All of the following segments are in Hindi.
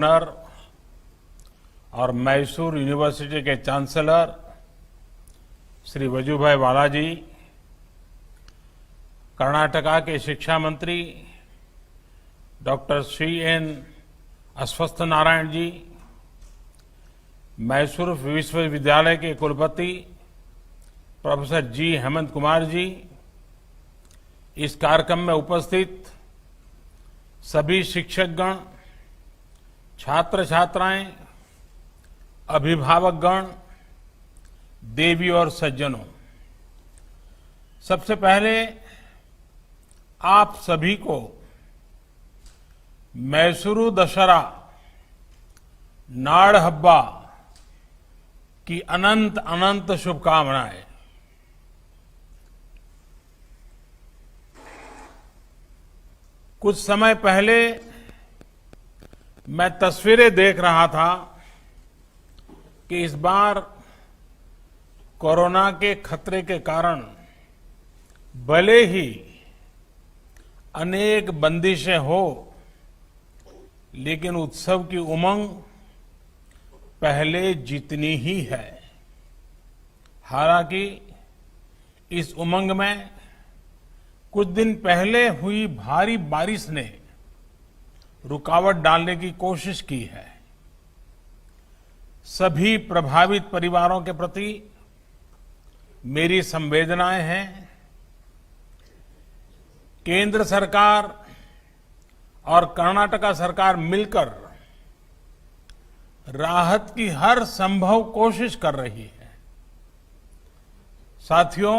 गवर्नर और मैसूर यूनिवर्सिटी के चांसलर श्री वजुभाई वाला जी, कर्नाटका के शिक्षा मंत्री डॉक्टर श्री एन अश्वत्थ नारायण जी, मैसूर विश्वविद्यालय के कुलपति प्रोफेसर जी हेमंत कुमार जी, इस कार्यक्रम में उपस्थित सभी शिक्षकगण, छात्र छात्राएं, अभिभावकगण, देवी और सज्जनों, सबसे पहले आप सभी को मैसूरू दशहरा नाड़ हब्बा की अनंत अनंत शुभकामनाएं। कुछ समय पहले मैं तस्वीरें देख रहा था कि इस बार कोरोना के खतरे के कारण भले ही अनेक बंदिशें हो, लेकिन उत्सव की उमंग पहले जितनी ही है। हालांकि इस उमंग में कुछ दिन पहले हुई भारी बारिश ने रुकावट डालने की कोशिश की है। सभी प्रभावित परिवारों के प्रति मेरी संवेदनाएं हैं। केंद्र सरकार और कर्नाटका सरकार मिलकर राहत की हर संभव कोशिश कर रही है। साथियों,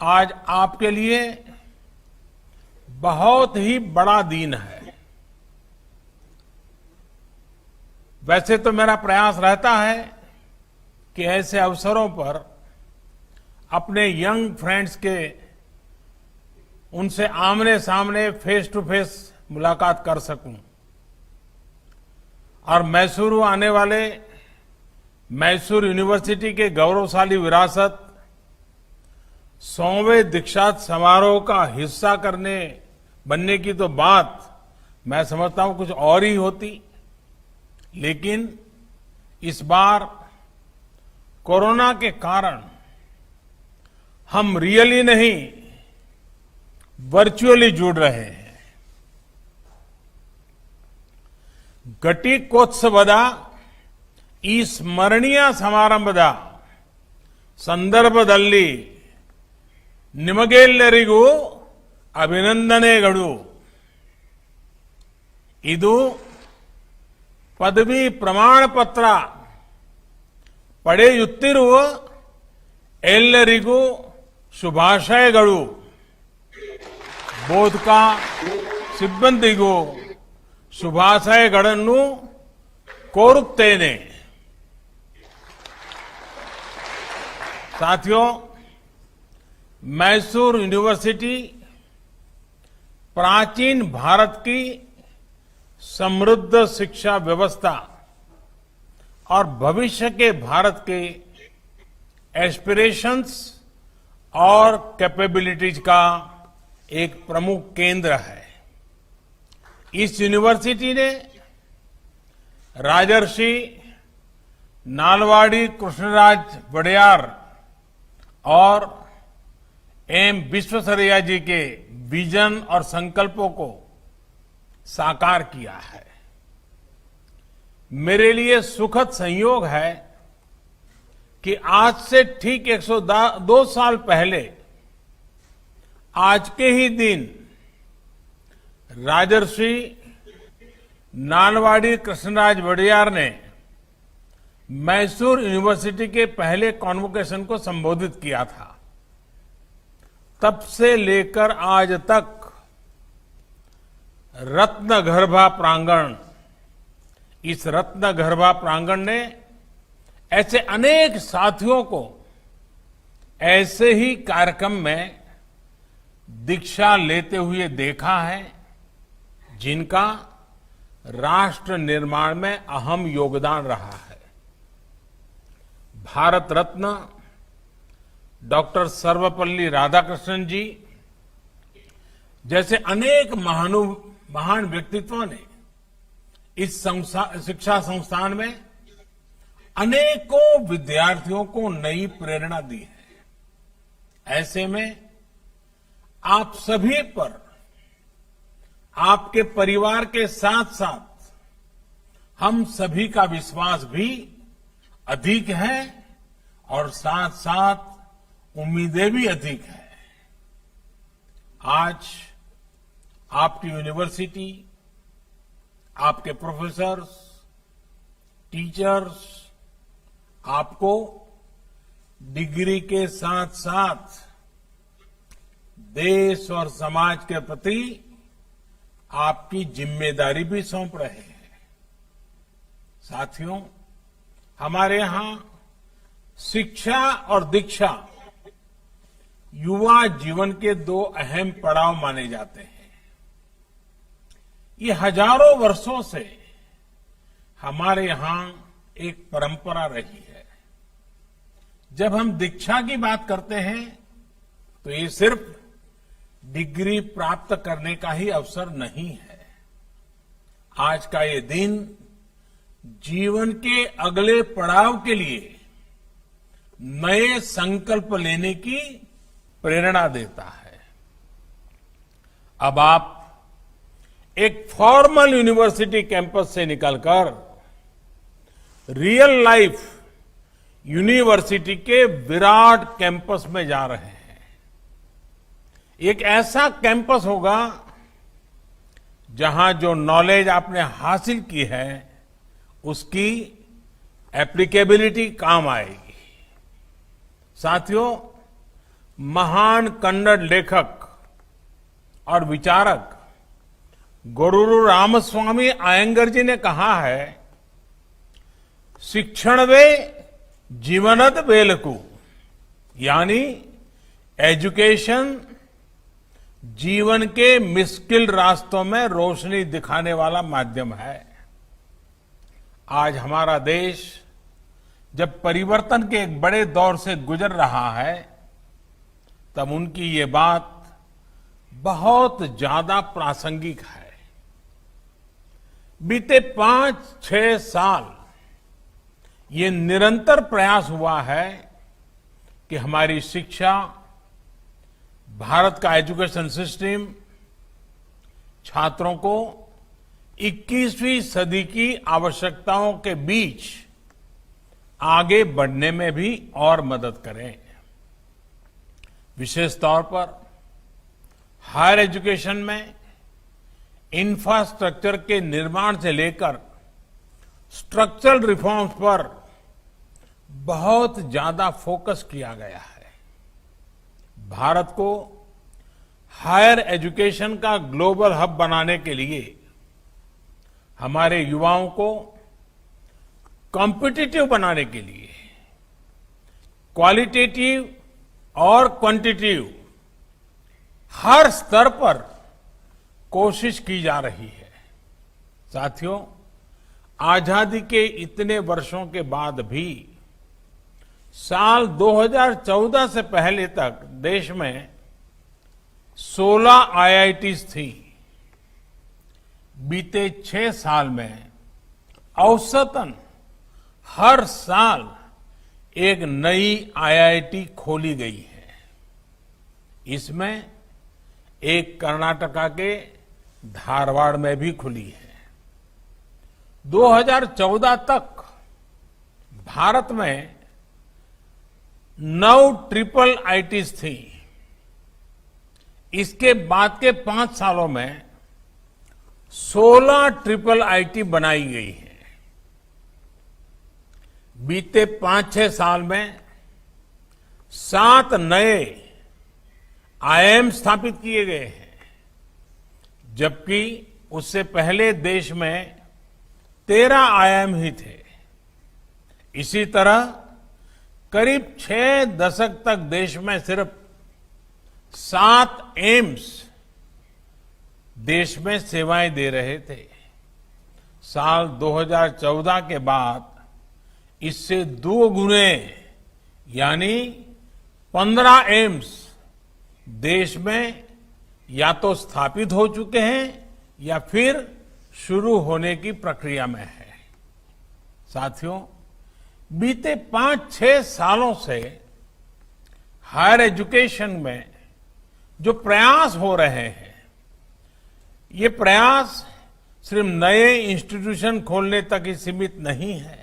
आज आपके लिए बहुत ही बड़ा दिन है। वैसे तो मेरा प्रयास रहता है कि ऐसे अवसरों पर अपने यंग फ्रेंड्स के उनसे आमने सामने फेस टू फेस मुलाकात कर सकूं और मैसूरू आने वाले मैसूर यूनिवर्सिटी के गौरवशाली विरासत 100वें दीक्षांत समारोह का हिस्सा बनने की तो बात मैं समझता हूं कुछ और ही होती, लेकिन इस बार कोरोना के कारण हम रियली नहीं, वर्चुअली जुड़ रहे हैं। ಘಟಿಕೋತ್ಸವದ ಈ ಸ್ಮರಣೀಯ ಸಮಾರಂಭದ ಸಂದರ್ಭದಲ್ಲಿ ನಿಮಗೆಲ್ಲರಿಗೂ ಅಭಿನಂದನೆಗಳು. ಇದು ಪದವಿ ಪ್ರಮಾಣ ಪತ್ರ ಪಡೆಯುತ್ತಿರುವ ಎಲ್ಲರಿಗೂ ಶುಭಾಶಯಗಳು. ಬೋಧಕ ಸಿಬ್ಬಂದಿಗೂ ಶುಭಾಶಯಗಳನ್ನು ಕೋರುತ್ತೇನೆ. साथियों, मैसूर यूनिवर्सिटी प्राचीन भारत की समृद्ध शिक्षा व्यवस्था और भविष्य के भारत के एस्पिरेशंस और कैपेबिलिटीज का एक प्रमुख केंद्र है. इस यूनिवर्सिटी ने राजर्षि नालवाड़ी कृष्णराज वडेयार और एम विश्वेश्वरैया जी के विजन और संकल्पों को साकार किया है. मेरे लिए सुखद संयोग है कि आज से ठीक 102 साल पहले आज के ही दिन राजर्षि नालवाड़ी कृष्णराज वडेयार ने मैसूर यूनिवर्सिटी के पहले कॉन्वोकेशन को संबोधित किया था. तब से लेकर आज तक रत्नगर्भा प्रांगण, इस रत्नगर्भा प्रांगण ने ऐसे अनेक साथियों को ऐसे ही कार्यक्रम में दीक्षा लेते हुए देखा है, जिनका राष्ट्र निर्माण में अहम योगदान रहा है. भारत रत्न डॉक्टर सर्वपल्ली राधाकृष्णन जी जैसे अनेक महान व्यक्तित्वों ने इस शिक्षा संस्थान में अनेकों विद्यार्थियों को नई प्रेरणा दी है। ऐसे में आप सभी पर, आपके परिवार के साथ साथ हम सभी का विश्वास भी अधिक है और साथ साथ उम्मीदें भी अधिक है। आज आपकी यूनिवर्सिटी, आपके प्रोफेसर्स, टीचर्स आपको डिग्री के साथ साथ देश और समाज के प्रति आपकी जिम्मेदारी भी सौंप रहे हैं। साथियों, हमारे यहां शिक्षा और दीक्षा युवा जीवन के दो अहम पड़ाव माने जाते हैं। ये हजारों वर्षों से हमारे यहां एक परंपरा रही है। जब हम दीक्षा की बात करते हैं तो ये सिर्फ डिग्री प्राप्त करने का ही अवसर नहीं है। आज का ये दिन जीवन के अगले पड़ाव के लिए नए संकल्प लेने की प्रेरणा देता है। अब आप एक फॉर्मल यूनिवर्सिटी कैंपस से निकलकर रियल लाइफ यूनिवर्सिटी के विराट कैंपस में जा रहे हैं। एक ऐसा कैंपस होगा जहां जो नॉलेज आपने हासिल की है उसकी एप्लीकेबिलिटी काम आएगी। साथियों, महान कन्नड़ लेखक और विचारक गोरूरु रामस्वामी अयंगर जी ने कहा है, शिक्षणवे जीवनद वेलकु, यानी एजुकेशन जीवन के मुश्किल रास्तों में रोशनी दिखाने वाला माध्यम है। आज हमारा देश जब परिवर्तन के एक बड़े दौर से गुजर रहा है, तब उनकी ये बात बहुत ज्यादा प्रासंगिक है। बीते 5-6 साल ये निरंतर प्रयास हुआ है कि हमारी शिक्षा, भारत का एजुकेशन सिस्टम छात्रों को 21वीं सदी की आवश्यकताओं के बीच आगे बढ़ने में भी और मदद करें। विशेष तौर पर हायर एजुकेशन में इंफ्रास्ट्रक्चर के निर्माण से लेकर स्ट्रक्चरल रिफॉर्म्स पर बहुत ज्यादा फोकस किया गया है। भारत को हायर एजुकेशन का ग्लोबल हब बनाने के लिए हमारे युवाओं को कॉम्पिटिटिव बनाने के लिए क्वालिटेटिव और क्वांटिटेटिव हर स्तर पर कोशिश की जा रही है। साथियों, आजादी के इतने वर्षों के बाद भी साल 2014 से पहले तक देश में 16 आईआईटीज थी। बीते 6 साल में औसतन हर साल एक नई आईआईटी खोली गई है। इसमें एक कर्नाटका के धारवाड़ में भी खुली है। 2014 तक भारत में 9 ट्रिपल आईटीज थी। इसके बाद के 5 सालों में 16 ट्रिपल आईटी बनाई गई है। बीते 5-6 साल में 7 नए आईआईएम स्थापित किए गए हैं, जबकि उससे पहले देश में 13 आईआईएम ही थे। इसी तरह करीब 6 दशक तक देश में सिर्फ 7 एम्स देश में सेवाएं दे रहे थे। साल 2014 के बाद इससे 2 गुने यानी 15 एम्स देश में या तो स्थापित हो चुके हैं या फिर शुरू होने की प्रक्रिया में है। साथियों, बीते 5-6 सालों से हायर एजुकेशन में जो प्रयास हो रहे हैं, ये प्रयास सिर्फ नए इंस्टीट्यूशन खोलने तक ही सीमित नहीं है।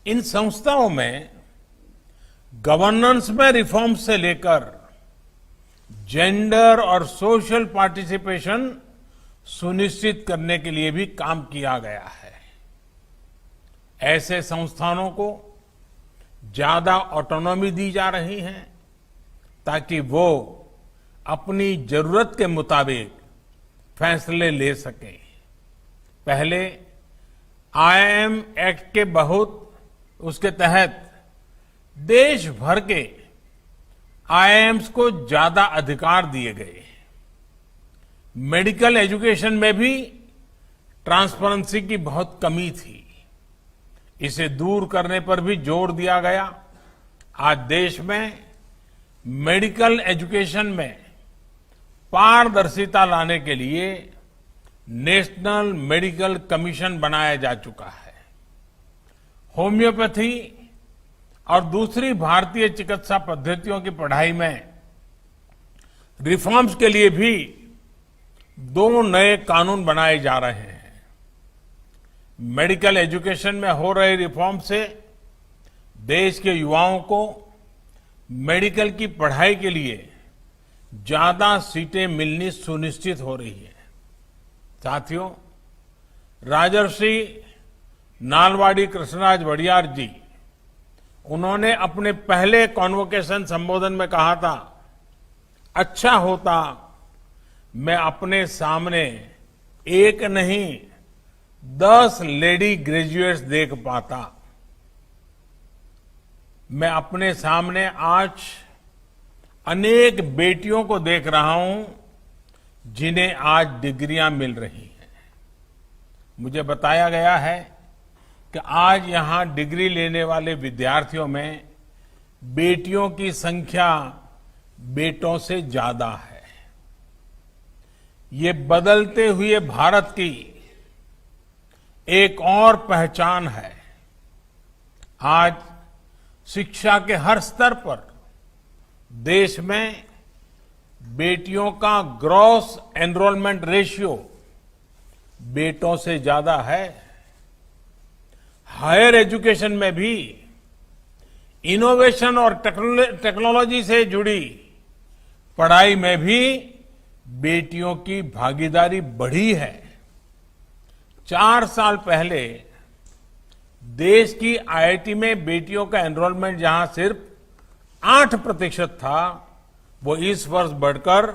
इन संस्थाओं में गवर्नेंस में रिफॉर्म से लेकर जेंडर और सोशल पार्टिसिपेशन सुनिश्चित करने के लिए भी काम किया गया है। ऐसे संस्थानों को ज्यादा ऑटोनॉमी दी जा रही है ताकि वो अपनी जरूरत के मुताबिक फैसले ले सकें। पहले आईआईएम एक्ट के उसके तहत देश भर के आईआईएम्स को ज्यादा अधिकार दिए गए। मेडिकल एजुकेशन में भी ट्रांसपेरेंसी की बहुत कमी थी। इसे दूर करने पर भी जोर दिया गया। आज देश में मेडिकल एजुकेशन में पारदर्शिता लाने के लिए नेशनल मेडिकल कमीशन बनाया जा चुका है। होम्योपैथी और दूसरी भारतीय चिकित्सा पद्धतियों की पढ़ाई में रिफॉर्म्स के लिए भी 2 नए कानून बनाए जा रहे हैं। मेडिकल एजुकेशन में हो रहे रिफॉर्म से देश के युवाओं को मेडिकल की पढ़ाई के लिए ज्यादा सीटें मिलनी सुनिश्चित हो रही है। साथियों, राजर्षि नालवाड़ी कृष्णराज वडियार जी, उन्होंने अपने पहले कॉन्वोकेशन संबोधन में कहा था, अच्छा होता मैं अपने सामने एक नहीं 10 लेडी ग्रेजुएट्स देख पाता। मैं अपने सामने आज अनेक बेटियों को देख रहा हूं जिन्हें आज डिग्रियां मिल रही हैं। मुझे बताया गया है कि आज यहां डिग्री लेने वाले विद्यार्थियों में बेटियों की संख्या बेटों से ज्यादा है। ये बदलते हुए भारत की एक और पहचान है। आज शिक्षा के हर स्तर पर देश में बेटियों का ग्रॉस एनरोलमेंट रेशियो बेटों से ज्यादा है। हायर एजुकेशन में भी इनोवेशन और टेक्नोलॉजी से जुड़ी पढ़ाई में भी बेटियों की भागीदारी बढ़ी है। 4 साल पहले देश की आईआईटी में बेटियों का एनरोलमेंट जहां सिर्फ 8% था, वो इस वर्ष बढ़कर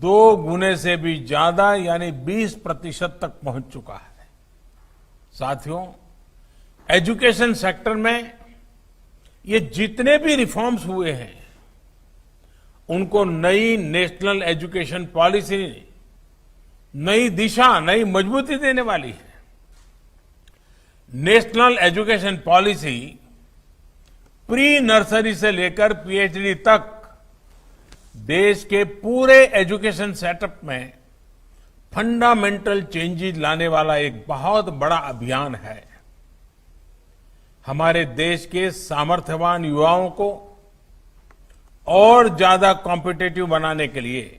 2 गुने से भी ज्यादा यानी 20% तक पहुंच चुका है। साथियों, एजुकेशन सेक्टर में ये जितने भी रिफॉर्म्स हुए हैं, उनको नई नेशनल एजुकेशन पॉलिसी नई दिशा, नई मजबूती देने वाली है। National education policy pre nursery से लेकर पीएचडी तक देश के पूरे एजुकेशन सेटअप में फंडामेंटल चेंजेस लाने वाला एक बहुत बड़ा अभियान है। हमारे देश के सामर्थ्यवान युवाओं को और ज्यादा कॉम्पिटिटिव बनाने के लिए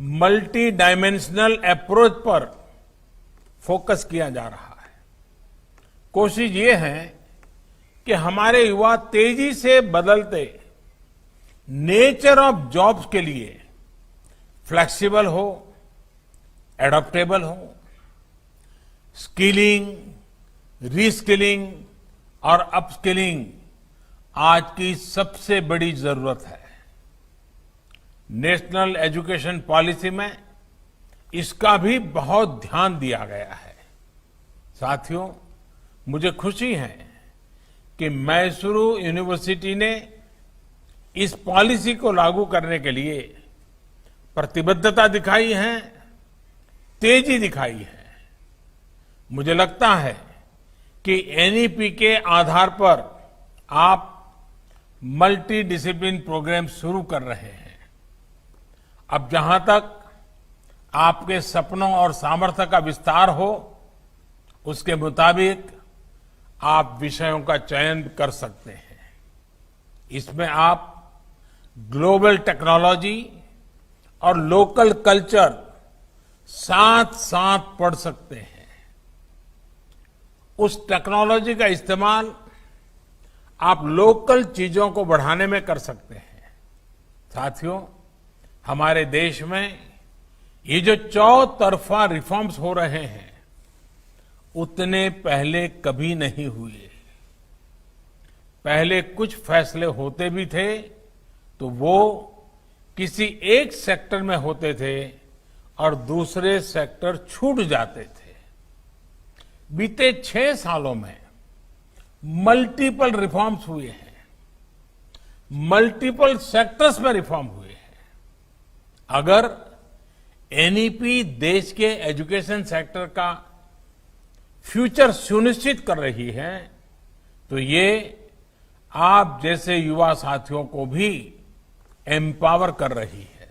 मल्टी डायमेंशनल अप्रोच पर फोकस किया जा रहा है। कोशिश ये है कि हमारे युवा तेजी से बदलते नेचर ऑफ जॉब्स के लिए फ्लेक्सिबल हो, एडॉप्टेबल हो। स्किलिंग, रीस्किलिंग और अपस्किलिंग आज की सबसे बड़ी जरूरत है। नेशनल एजुकेशन पॉलिसी में इसका भी बहुत ध्यान दिया गया है। साथियों, मुझे खुशी है कि मैसूरू यूनिवर्सिटी ने इस पॉलिसी को लागू करने के लिए प्रतिबद्धता दिखाई है, तेजी दिखाई है। मुझे लगता है कि एनईपी के आधार पर आप मल्टी डिसिप्लिन प्रोग्राम शुरू कर रहे हैं। अब जहां तक आपके सपनों और सामर्थ्य का विस्तार हो, उसके मुताबिक आप विषयों का चयन कर सकते हैं। इसमें आप ग्लोबल टेक्नोलॉजी और लोकल कल्चर साथ साथ पढ़ सकते हैं। उस टेक्नोलॉजी का इस्तेमाल आप लोकल चीजों को बढ़ाने में कर सकते हैं। साथियों, हमारे देश में ये जो चौतरफा रिफॉर्म्स हो रहे हैं, उतने पहले कभी नहीं हुए। पहले कुछ फैसले होते भी थे तो वो किसी एक सेक्टर में होते थे और दूसरे सेक्टर छूट जाते थे। बीते 6 सालों में मल्टीपल रिफॉर्म्स हुए हैं, मल्टीपल सेक्टर्स में रिफॉर्म हुए हैं। अगर एनईपी देश के एजुकेशन सेक्टर का फ्यूचर सुनिश्चित कर रही है, तो ये आप जैसे युवा साथियों को भी एम्पावर कर रही है।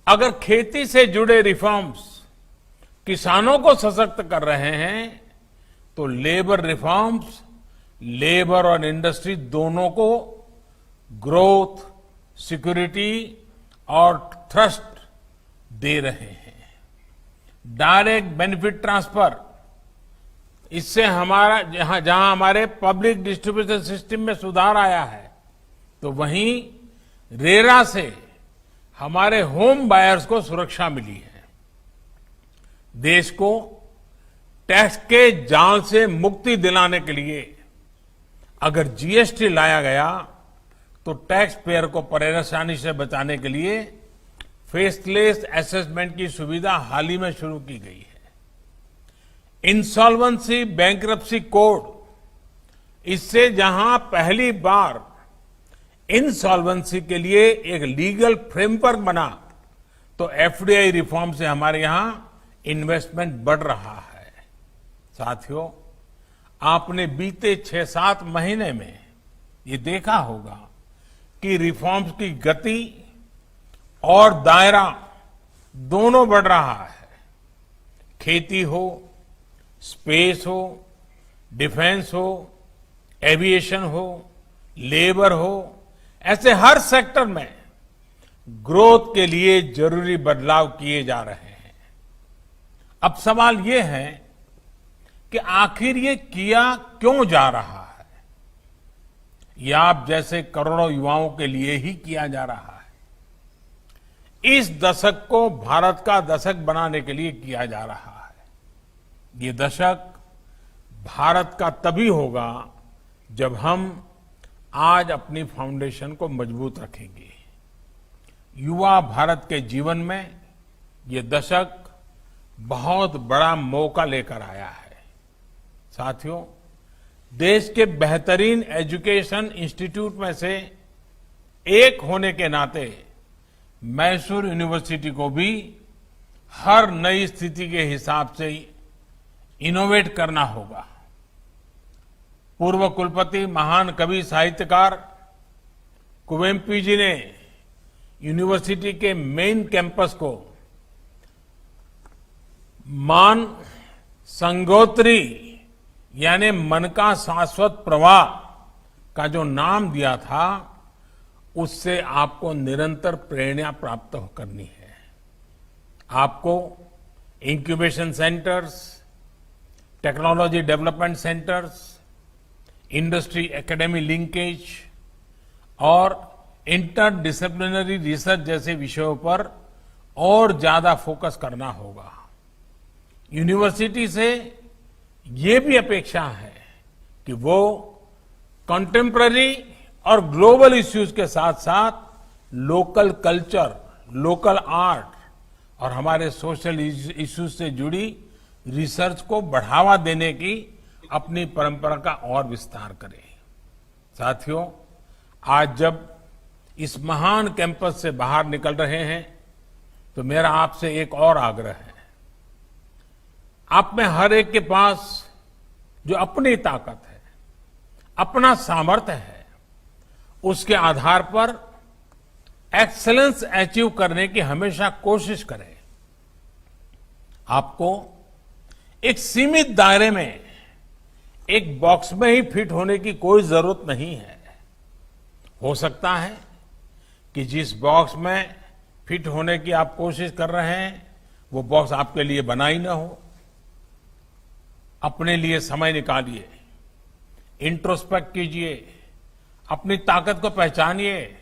अगर खेती से जुड़े रिफॉर्म्स किसानों को सशक्त कर रहे हैं, तो लेबर रिफॉर्म्स लेबर और इंडस्ट्री दोनों को ग्रोथ, सिक्योरिटी और ट्रस्ट दे रहे हैं। डायरेक्ट बेनिफिट ट्रांसफर, इससे हमारा जहां हमारे पब्लिक डिस्ट्रीब्यूशन सिस्टम में सुधार आया है, तो वहीं रेरा से हमारे होम बायर्स को सुरक्षा मिली है। देश को टैक्स के जाल से मुक्ति दिलाने के लिए अगर जीएसटी लाया गया, तो टैक्स पेयर को परेशानी से बचाने के लिए फेसलेस असेसमेंट की सुविधा हाल ही में शुरू की गई है। इंसॉल्वेंसी बैंक्रप्सी कोड, इससे जहां पहली बार इंसॉल्वेंसी के लिए एक लीगल फ्रेमवर्क बना, तो एफडीआई रिफॉर्म से हमारे यहां इन्वेस्टमेंट बढ़ रहा है। साथियों, आपने बीते 6-7 महीने में ये देखा होगा कि रिफॉर्म्स की गति और दायरा दोनों बढ़ रहा है। खेती हो, स्पेस हो, डिफेंस हो, एविएशन हो, लेबर हो, ऐसे हर सेक्टर में ग्रोथ के लिए जरूरी बदलाव किए जा रहे हैं। अब सवाल ये है कि आखिर ये किया क्यों जा रहा है? यह आप जैसे करोड़ों युवाओं के लिए ही किया जा रहा है। इस दशक को भारत का दशक बनाने के लिए किया जा रहा है। ये दशक भारत का तभी होगा जब हम आज अपनी फाउंडेशन को मजबूत रखेंगे। युवा भारत के जीवन में ये दशक बहुत बड़ा मौका लेकर आया है। साथियों, देश के बेहतरीन एजुकेशन इंस्टीट्यूट में से एक होने के नाते मैसूर यूनिवर्सिटी को भी हर नई स्थिति के हिसाब से इनोवेट करना होगा। पूर्व कुलपति महान कवि साहित्यकार कुवेम्पू जी ने यूनिवर्सिटी के मेन कैंपस को मान संगोत्री यानी मन का शाश्वत प्रवाह का जो नाम दिया था, उससे आपको निरंतर प्रेरणा प्राप्त करनी है। आपको incubation centres, technology development centres, industry academy linkage और इंटर डिसिप्लिनरी रिसर्च जैसे विषयों पर और ज्यादा फोकस करना होगा। यूनिवर्सिटी से ये भी अपेक्षा है कि वो कंटेम्पररी और ग्लोबल इश्यूज के साथ साथ लोकल कल्चर, लोकल आर्ट और हमारे सोशल इश्यूज से जुड़ी रिसर्च को बढ़ावा देने की अपनी परंपरा का और विस्तार करें। साथियों, आज जब इस महान कैंपस से बाहर निकल रहे हैं, तो मेरा आपसे एक और आग्रह है। आप में हर एक के पास जो अपनी ताकत है, अपना सामर्थ्य है, उसके आधार पर एक्सीलेंस अचीव करने की हमेशा कोशिश करें। आपको एक सीमित दायरे में एक बॉक्स में ही फिट होने की कोई जरूरत नहीं है। हो सकता है कि जिस बॉक्स में फिट होने की आप कोशिश कर रहे हैं वो बॉक्स आपके लिए बना ही ना हो। अपने लिए समय निकालिए, इंट्रोस्पेक्ट कीजिए, अपनी ताकत को पहचानिए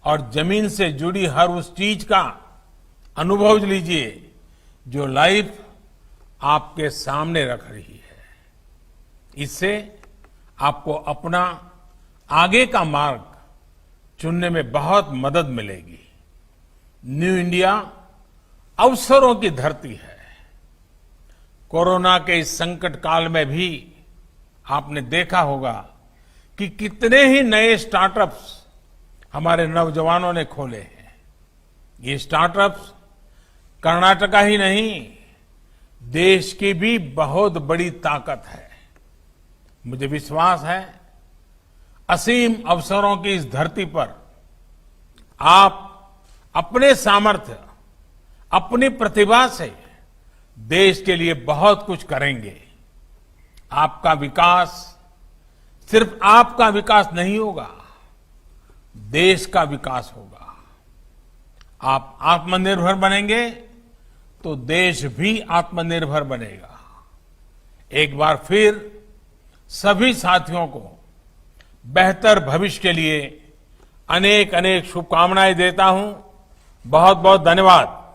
और जमीन से जुड़ी हर उस चीज का अनुभव लीजिए जो लाइफ आपके सामने रख रही है। इससे आपको अपना आगे का मार्ग चुनने में बहुत मदद मिलेगी। न्यू इंडिया अवसरों की धरती है। कोरोना के इस संकट काल में भी आपने देखा होगा कि कितने ही नए स्टार्टअप्स हमारे नौजवानों ने खोले हैं। ये स्टार्टअप्स कर्नाटका ही नहीं, देश की भी बहुत बड़ी ताकत है। मुझे विश्वास है असीम अवसरों की इस धरती पर आप अपने सामर्थ्य, अपनी प्रतिभा से देश के लिए बहुत कुछ करेंगे। आपका विकास सिर्फ आपका विकास नहीं होगा, देश का विकास होगा। आप आत्मनिर्भर बनेंगे तो देश भी आत्मनिर्भर बनेगा। एक बार फिर सभी साथियों को बेहतर भविष्य के लिए अनेक अनेक शुभकामनाएं देता हूं। बहुत बहुत धन्यवाद।